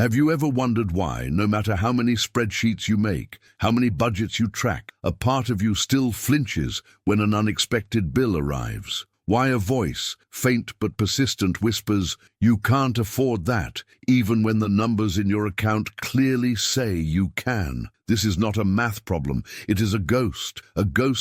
Have you ever wondered why, no matter how many spreadsheets you make, how many budgets you track, a part of you still flinches when an unexpected bill arrives? Why a voice, faint but persistent, whispers, "You can't afford that," even when the numbers in your account clearly say you can? This is not a math problem. It is a ghost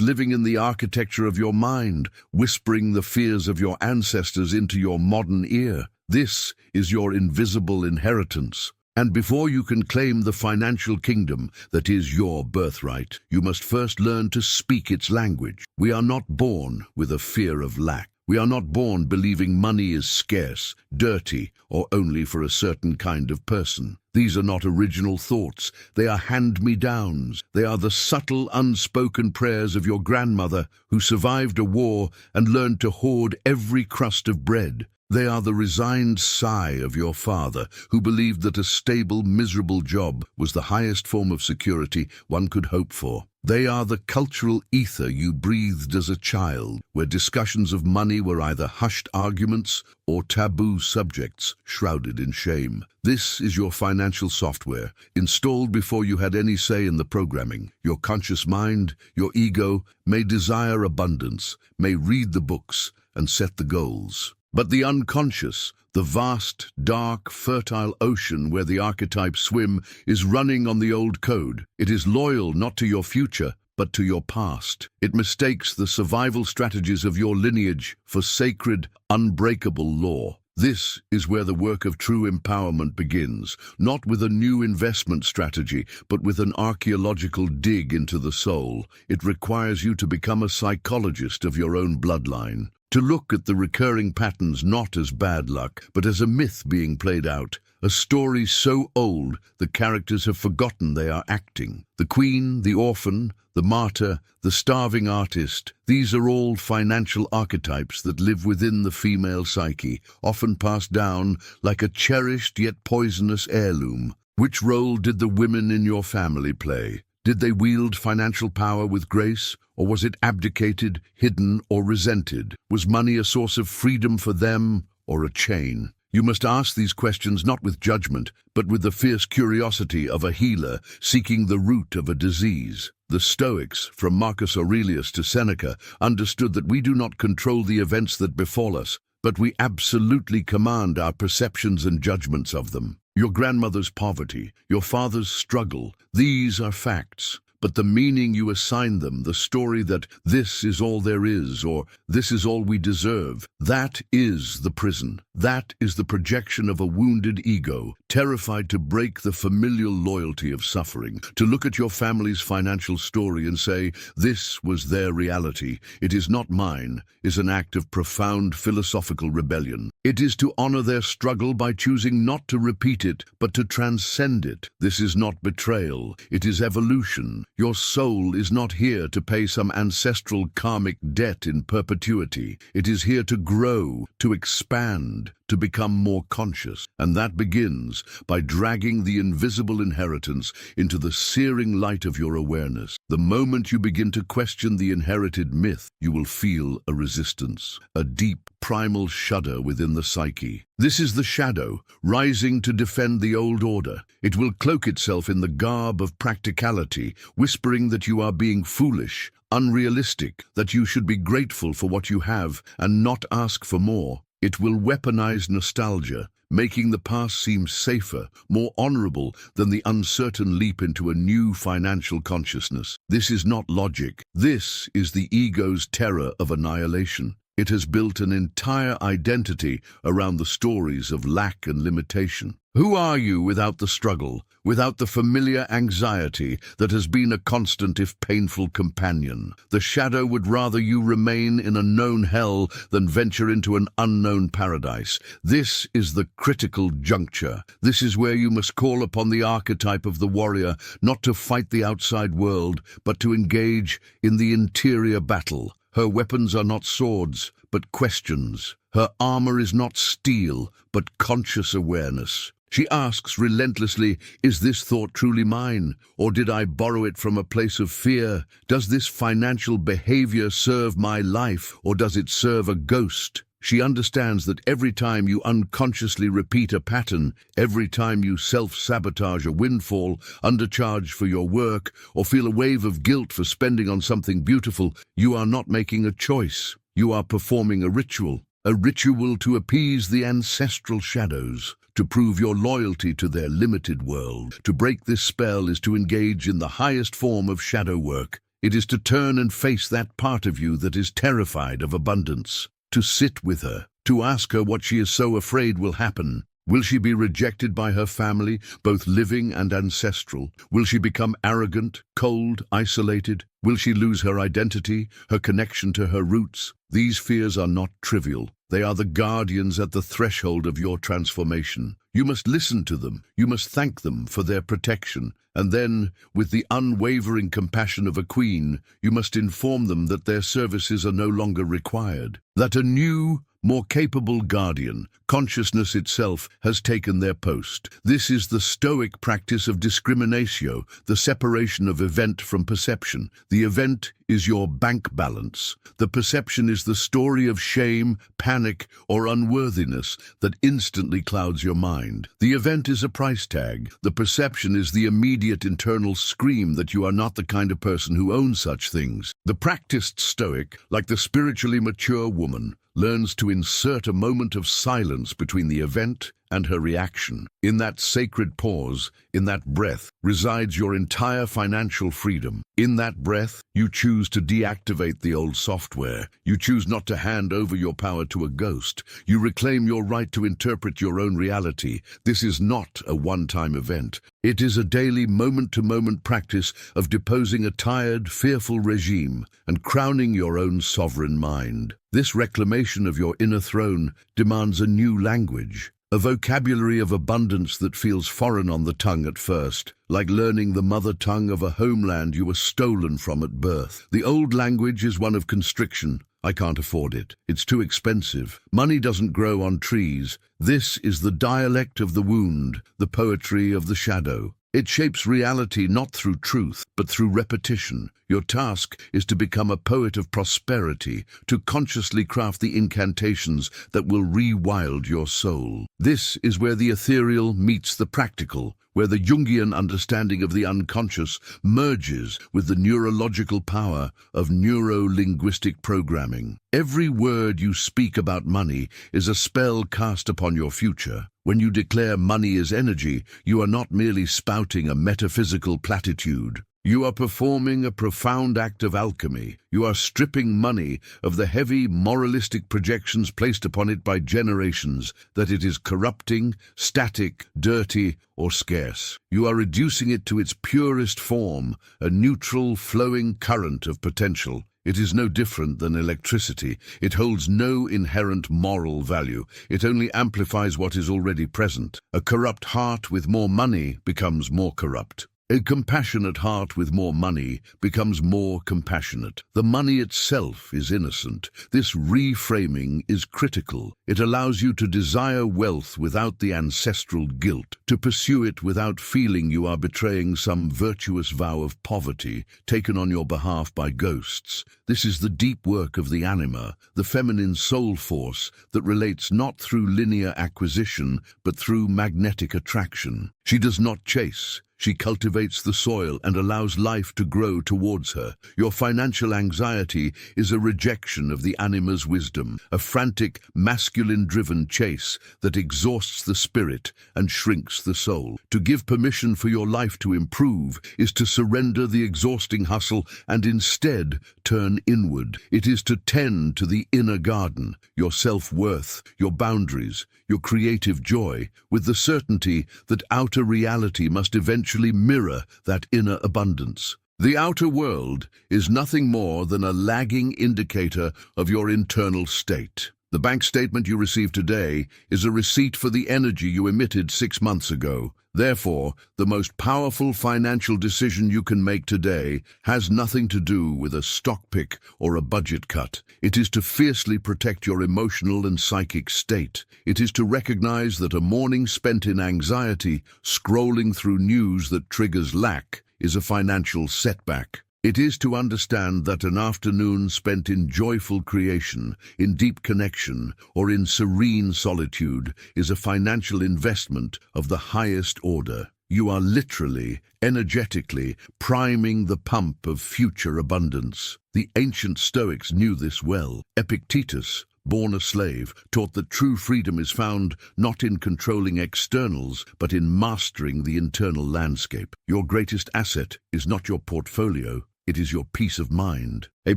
living in the architecture of your mind, whispering the fears of your ancestors into your modern ear. This is your invisible inheritance. And before you can claim the financial kingdom that is your birthright, you must first learn to speak its language. We are not born with a fear of lack. We are not born believing money is scarce, dirty, or only for a certain kind of person. These are not original thoughts. They are hand-me-downs. They are the subtle, unspoken prayers of your grandmother who survived a war and learned to hoard every crust of bread. They are the resigned sigh of your father, who believed that a stable, miserable job was the highest form of security one could hope for. They are the cultural ether you breathed as a child, where discussions of money were either hushed arguments or taboo subjects shrouded in shame. This is your financial software, installed before you had any say in the programming. Your conscious mind, your ego, may desire abundance, may read the books and set the goals. But the unconscious, the vast, dark, fertile ocean where the archetypes swim, is running on the old code. It is loyal not to your future, but to your past. It mistakes the survival strategies of your lineage for sacred, unbreakable law. This is where the work of true empowerment begins, not with a new investment strategy, but with an archaeological dig into the soul. It requires you to become a psychologist of your own bloodline, to look at the recurring patterns not as bad luck, but as a myth being played out, a story so old the characters have forgotten they are acting. The queen, the orphan, the martyr, the starving artist, these are all financial archetypes that live within the female psyche, often passed down like a cherished yet poisonous heirloom. Which role did the women in your family play? Did they wield financial power with grace, or was it abdicated, hidden, or resented? Was money a source of freedom for them, or a chain? You must ask these questions not with judgment, but with the fierce curiosity of a healer seeking the root of a disease. The Stoics, from Marcus Aurelius to Seneca, understood that we do not control the events that befall us, but we absolutely command our perceptions and judgments of them. Your grandmother's poverty, your father's struggle, these are facts. But the meaning you assign them, the story that this is all there is, or this is all we deserve, that is the prison. That is the projection of a wounded ego, terrified to break the familial loyalty of suffering. To look at your family's financial story and say, this was their reality, it is not mine, is an act of profound philosophical rebellion. It is to honor their struggle by choosing not to repeat it, but to transcend it. This is not betrayal, it is evolution. Your soul is not here to pay some ancestral karmic debt in perpetuity. It is here to grow, to expand, to become more conscious. And that begins by dragging the invisible inheritance into the searing light of your awareness. The moment you begin to question the inherited myth, you will feel a resistance, a deep, primal shudder within the psyche. This is the shadow, rising to defend the old order. It will cloak itself in the garb of practicality, whispering that you are being foolish, unrealistic, that you should be grateful for what you have and not ask for more. It will weaponize nostalgia, making the past seem safer, more honorable than the uncertain leap into a new financial consciousness. This is not logic. This is the ego's terror of annihilation. It has built an entire identity around the stories of lack and limitation. Who are you without the struggle, without the familiar anxiety that has been a constant if painful companion? The shadow would rather you remain in a known hell than venture into an unknown paradise. This is the critical juncture. This is where you must call upon the archetype of the warrior, not to fight the outside world, but to engage in the interior battle. Her weapons are not swords, but questions. Her armor is not steel, but conscious awareness. She asks relentlessly, is this thought truly mine, or did I borrow it from a place of fear? Does this financial behavior serve my life, or does it serve a ghost? She understands that every time you unconsciously repeat a pattern, every time you self-sabotage a windfall, undercharge for your work, or feel a wave of guilt for spending on something beautiful, you are not making a choice. You are performing a ritual to appease the ancestral shadows, to prove your loyalty to their limited world. To break this spell is to engage in the highest form of shadow work. It is to turn and face that part of you that is terrified of abundance, to sit with her, to ask her what she is so afraid will happen. Will she be rejected by her family, both living and ancestral? Will she become arrogant, cold, isolated? Will she lose her identity, her connection to her roots? These fears are not trivial. They are the guardians at the threshold of your transformation. You must listen to them. You must thank them for their protection. And then, with the unwavering compassion of a queen, you must inform them that their services are no longer required. That a new, more capable guardian, consciousness itself, has taken their post. This is the Stoic practice of discriminatio, the separation of event from perception. The event is your bank balance. The perception is the story of shame, panic, or unworthiness that instantly clouds your mind. The event is a price tag. The perception is the immediate internal scream that you are not the kind of person who owns such things. The practiced Stoic, like the spiritually mature woman, learns to insert a moment of silence between the event and her reaction. In that sacred pause, in that breath, resides your entire financial freedom. In that breath, you choose to deactivate the old software. You choose not to hand over your power to a ghost. You reclaim your right to interpret your own reality. This is not a one-time event. It is a daily moment-to-moment practice of deposing a tired, fearful regime and crowning your own sovereign mind. This reclamation of your inner throne demands a new language. A vocabulary of abundance that feels foreign on the tongue at first, like learning the mother tongue of a homeland you were stolen from at birth. The old language is one of constriction. I can't afford it. It's too expensive. Money doesn't grow on trees. This is the dialect of the wound, the poetry of the shadow. It shapes reality not through truth, but through repetition. Your task is to become a poet of prosperity, to consciously craft the incantations that will rewild your soul. This is where the ethereal meets the practical, where the Jungian understanding of the unconscious merges with the neurological power of neuro-linguistic programming. Every word you speak about money is a spell cast upon your future. When you declare money is energy, you are not merely spouting a metaphysical platitude. You are performing a profound act of alchemy. You are stripping money of the heavy moralistic projections placed upon it by generations that it is corrupting, static, dirty, or scarce. You are reducing it to its purest form, a neutral, flowing current of potential. It is no different than electricity. It holds no inherent moral value. It only amplifies what is already present. A corrupt heart with more money becomes more corrupt. A compassionate heart with more money becomes more compassionate. The money itself is innocent. This reframing is critical. It allows you to desire wealth without the ancestral guilt, to pursue it without feeling you are betraying some virtuous vow of poverty taken on your behalf by ghosts. This is the deep work of the anima, the feminine soul force that relates not through linear acquisition, but through magnetic attraction. She does not chase. She cultivates the soil and allows life to grow towards her. Your financial anxiety is a rejection of the anima's wisdom, a frantic, masculine-driven chase that exhausts the spirit and shrinks the soul. To give permission for your life to improve is to surrender the exhausting hustle and instead turn inward. It is to tend to the inner garden, your self-worth, your boundaries, your creative joy, with the certainty that outer reality must eventually mirror that inner abundance. The outer world is nothing more than a lagging indicator of your internal state. The bank statement you receive today is a receipt for the energy you emitted 6 months ago. Therefore, the most powerful financial decision you can make today has nothing to do with a stock pick or a budget cut. It is to fiercely protect your emotional and psychic state. It is to recognize that a morning spent in anxiety, scrolling through news that triggers lack, is a financial setback. It is to understand that an afternoon spent in joyful creation, in deep connection, or in serene solitude is a financial investment of the highest order. You are literally, energetically, priming the pump of future abundance. The ancient Stoics knew this well. Epictetus, born a slave, taught that true freedom is found not in controlling externals, but in mastering the internal landscape. Your greatest asset is not your portfolio, it is your peace of mind. A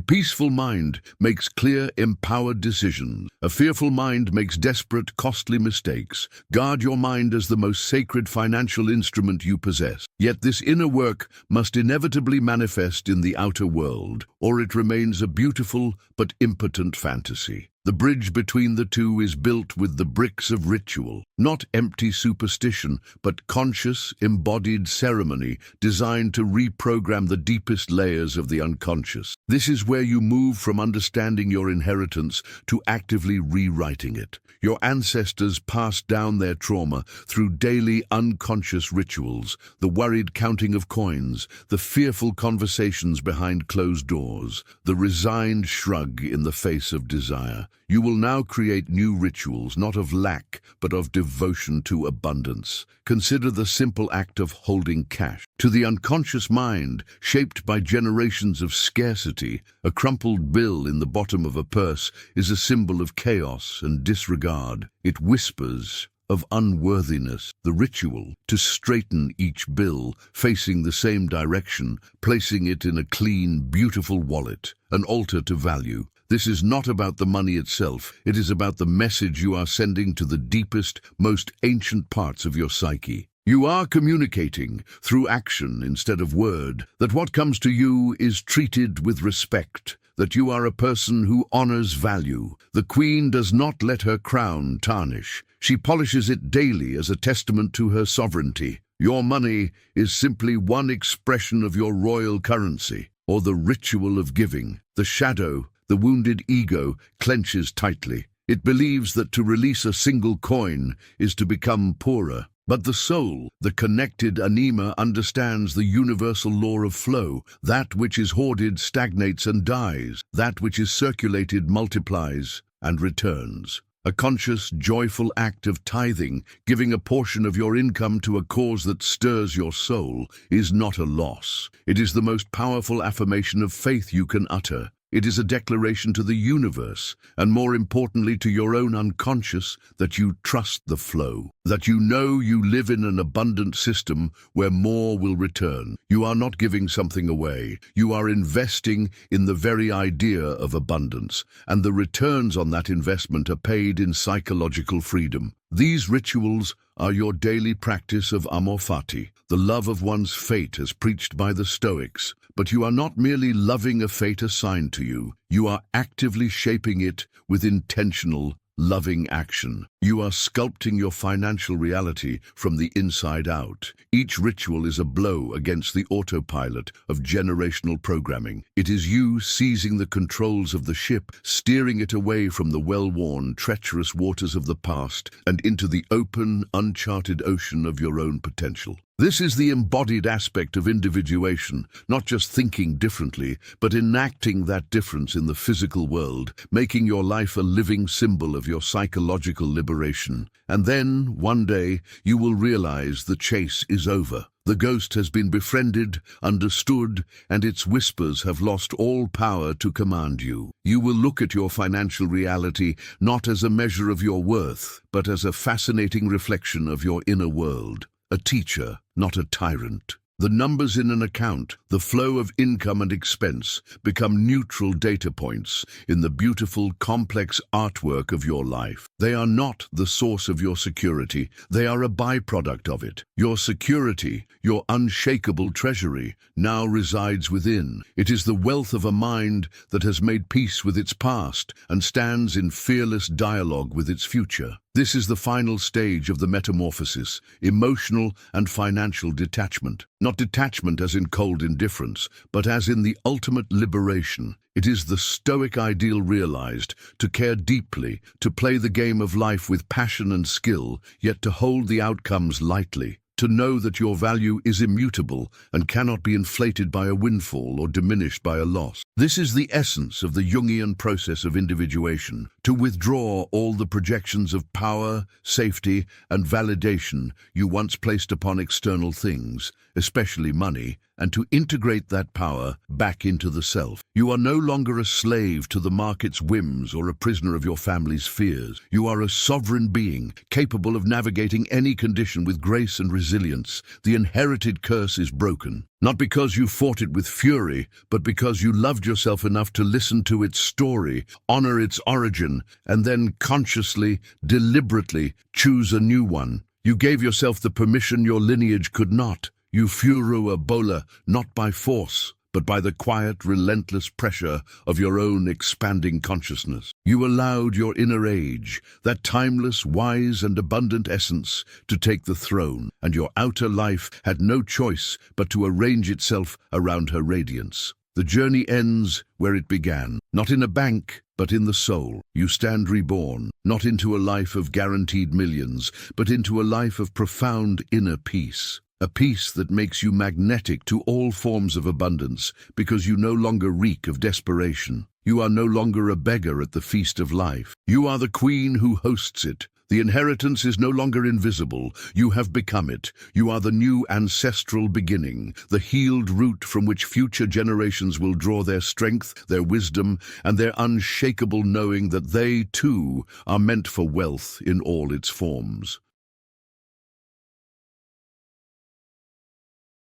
peaceful mind makes clear, empowered decisions. A fearful mind makes desperate, costly mistakes. Guard your mind as the most sacred financial instrument you possess. Yet this inner work must inevitably manifest in the outer world, or it remains a beautiful but impotent fantasy. The bridge between the two is built with the bricks of ritual, not empty superstition, but conscious, embodied ceremony designed to reprogram the deepest layers of the unconscious. This is where you move from understanding your inheritance to actively rewriting it. Your ancestors passed down their trauma through daily unconscious rituals, the worried counting of coins, the fearful conversations behind closed doors, the resigned shrug in the face of desire. You will now create new rituals, not of lack, but of devotion to abundance. Consider the simple act of holding cash. To the unconscious mind, shaped by generations of scarcity, a crumpled bill in the bottom of a purse is a symbol of chaos and disregard. It whispers of unworthiness. The ritual, to straighten each bill, facing the same direction, placing it in a clean, beautiful wallet, an altar to value. This is not about the money itself, it is about the message you are sending to the deepest, most ancient parts of your psyche. You are communicating, through action instead of word, that what comes to you is treated with respect, that you are a person who honors value. The queen does not let her crown tarnish. She polishes it daily as a testament to her sovereignty. Your money is simply one expression of your royal currency, or the ritual of giving. The shadow, the wounded ego, clenches tightly. It believes that to release a single coin is to become poorer. But the soul, the connected anima, understands the universal law of flow. That which is hoarded stagnates and dies. That which is circulated multiplies and returns. A conscious, joyful act of tithing, giving a portion of your income to a cause that stirs your soul, is not a loss. It is the most powerful affirmation of faith you can utter. It is a declaration to the universe, and more importantly to your own unconscious, that you trust the flow, that you know you live in an abundant system where more will return. You are not giving something away. You are investing in the very idea of abundance, and the returns on that investment are paid in psychological freedom. These rituals are your daily practice of amor fati, the love of one's fate as preached by the Stoics. But you are not merely loving a fate assigned to you. You are actively shaping it with intentional, loving action. You are sculpting your financial reality from the inside out. Each ritual is a blow against the autopilot of generational programming. It is you seizing the controls of the ship, steering it away from the well-worn, treacherous waters of the past and into the open, uncharted ocean of your own potential. This is the embodied aspect of individuation, not just thinking differently, but enacting that difference in the physical world, making your life a living symbol of your psychological liberation. And then, one day, you will realize the chase is over. The ghost has been befriended, understood, and its whispers have lost all power to command you. You will look at your financial reality not as a measure of your worth, but as a fascinating reflection of your inner world. A teacher, not a tyrant. The numbers in an account, the flow of income and expense, become neutral data points in the beautiful, complex artwork of your life. They are not the source of your security, they are a byproduct of it. Your security, your unshakable treasury, now resides within. It is the wealth of a mind that has made peace with its past and stands in fearless dialogue with its future. This is the final stage of the metamorphosis, emotional and financial detachment. Not detachment as in cold indifference, but as in the ultimate liberation. It is the Stoic ideal realized, to care deeply, to play the game of life with passion and skill, yet to hold the outcomes lightly. to know that your value is immutable and cannot be inflated by a windfall or diminished by a loss. This is the essence of the Jungian process of individuation, to withdraw all the projections of power, safety, and validation you once placed upon external things, especially money, and to integrate that power back into the self. You are no longer a slave to the market's whims or a prisoner of your family's fears. You are a sovereign being, capable of navigating any condition with grace and resilience. The inherited curse is broken, not because you fought it with fury, but because you loved yourself enough to listen to its story, honor its origin, and then consciously, deliberately choose a new one. You gave yourself the permission your lineage could not. You furu a bola, not by force, but by the quiet, relentless pressure of your own expanding consciousness. You allowed your inner age, that timeless, wise, and abundant essence, to take the throne, and your outer life had no choice but to arrange itself around her radiance. The journey ends where it began, not in a bank, but in the soul. You stand reborn, not into a life of guaranteed millions, but into a life of profound inner peace. A peace that makes you magnetic to all forms of abundance because you no longer reek of desperation. You are no longer a beggar at the feast of life. You are the queen who hosts it. The inheritance is no longer invisible. You have become it. You are the new ancestral beginning, the healed root from which future generations will draw their strength, their wisdom, and their unshakable knowing that they, too, are meant for wealth in all its forms.